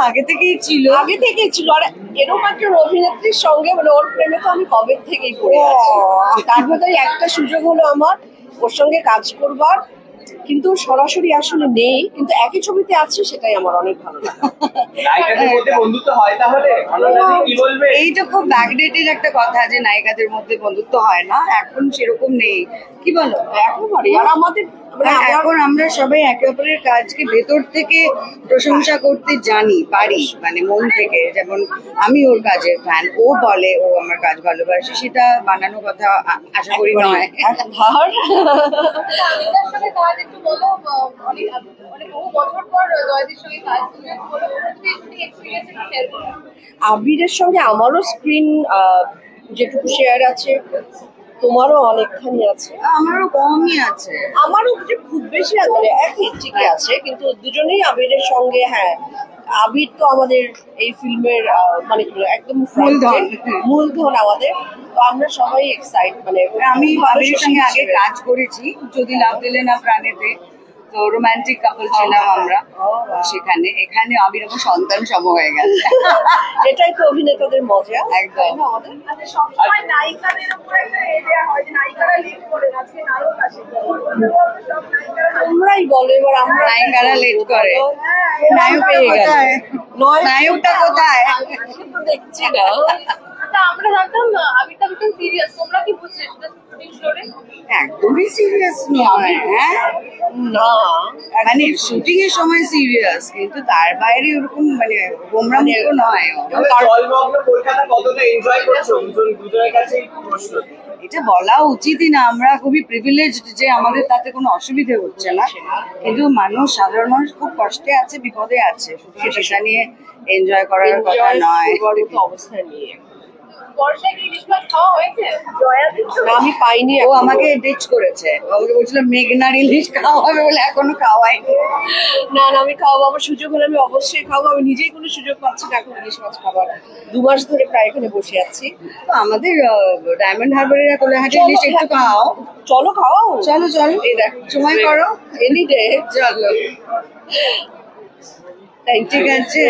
আগে থেকেই ছিল আর এরকম একটা অভিনেত্রীর সঙ্গে মানে ওর প্রেমে তো আমি কবে থেকেই পড়ে আছি। তার মধ্যে একটা সুযোগ হলো আমার ওর সঙ্গে কাজ করবার, কিন্তু সরাসরি আসলে নেই, কিন্তু একই ছবিতে আছি, সেটাই আমার অনেক ভালো লাগে। এইটা খুব ব্যাকডেটেড একটা কথা যে নায়িকাদের মধ্যে বন্ধুত্ব হয় না, এখন সেরকম নেই, কি বলো? একেবারে। আর আমাদের এখন আমরা সবাই একে অপরের কাজকে ভেতর থেকে প্রশংসা করতে জানি, পারি, মানে মন থেকে। যেমন আমি ওর কাজের ফ্যান, ও বলে ও আমার কাজ ভালোবাসে, সেটা বানানো কথা আশা করি নয়। আবিরের সঙ্গে আমারও স্ক্রিন যেটুকু শেয়ার আছে, তোমারও অনেকখানি আছে, আমারও কমই আছে। আমারও খুব বেশি মানে একই ঠিকই আছে, কিন্তু দুজনেই আবিরের সঙ্গে। হ্যাঁ, আবির তো আমাদের এই ফিল্মের মানে একদম মূলধন আমাদের, তো আমরা সবাই এক্সাইট। মানে আমি আবিরের সঙ্গে আগে কাজ করেছি যদি লাভ দিলে না প্রাণেতে, তো রোমান্টিক কাপল ছিলাম আমরা সেখানে। এখানে আবির আমার সন্তান সম হয়ে গেছে। এটাই তো অভিনেতাদের মজা। একদম। তোমরাই বলো এবার, আমরা নায়িকারা লেট করে, নায়ক পেয়ে গেল, নায়কটা কোথায় দেখছি না। আমরা জানতাম আবিরটা ভীষণ সিরিয়াস, তোমরা কি বুঝলে? একদমই সিরিয়াস নয়। হ্যাঁ না, মানে শুটিং এর সময় সিরিয়াস, কিন্তু তার বাইরে ওরকম মানে গোমরা মুখো নয়। এটা বলা উচিতই না, আমরা খুবই প্রিভিলেজড যে আমাদের তাতে কোনো অসুবিধে হচ্ছে না, কিন্তু মানুষ, সাধারণ মানুষ খুব কষ্টে আছে, বিপদে আছে, সেটা নিয়ে এনজয় করার কথা নয়। অবস্থা নিয়ে আমি পাইনি, ও আমাকে ডিচ করেছে, আমাকে বলছিল মেঘনার ইলিশ খাওয়াবে বলে, এখনো খাওয়াইনি। না না, আমি খাওয়াবো, আমার সুযোগ হলে আমি অবশ্যই খাওয়াবো। আমি নিজেই কোনো সুযোগ পাচ্ছি না এখন ইলিশ মাছ খাবার। 2 মাস ধরে প্রায় এখানে বসে আছি। আমাদের ডায়মন্ড হারবারের কোলাহাটি ইলিশ একটু খাও। চলো খাওয়াও, চলো চলো, এই দেখ সময় করো, এনি ডে। চলো, ঠিক আছে।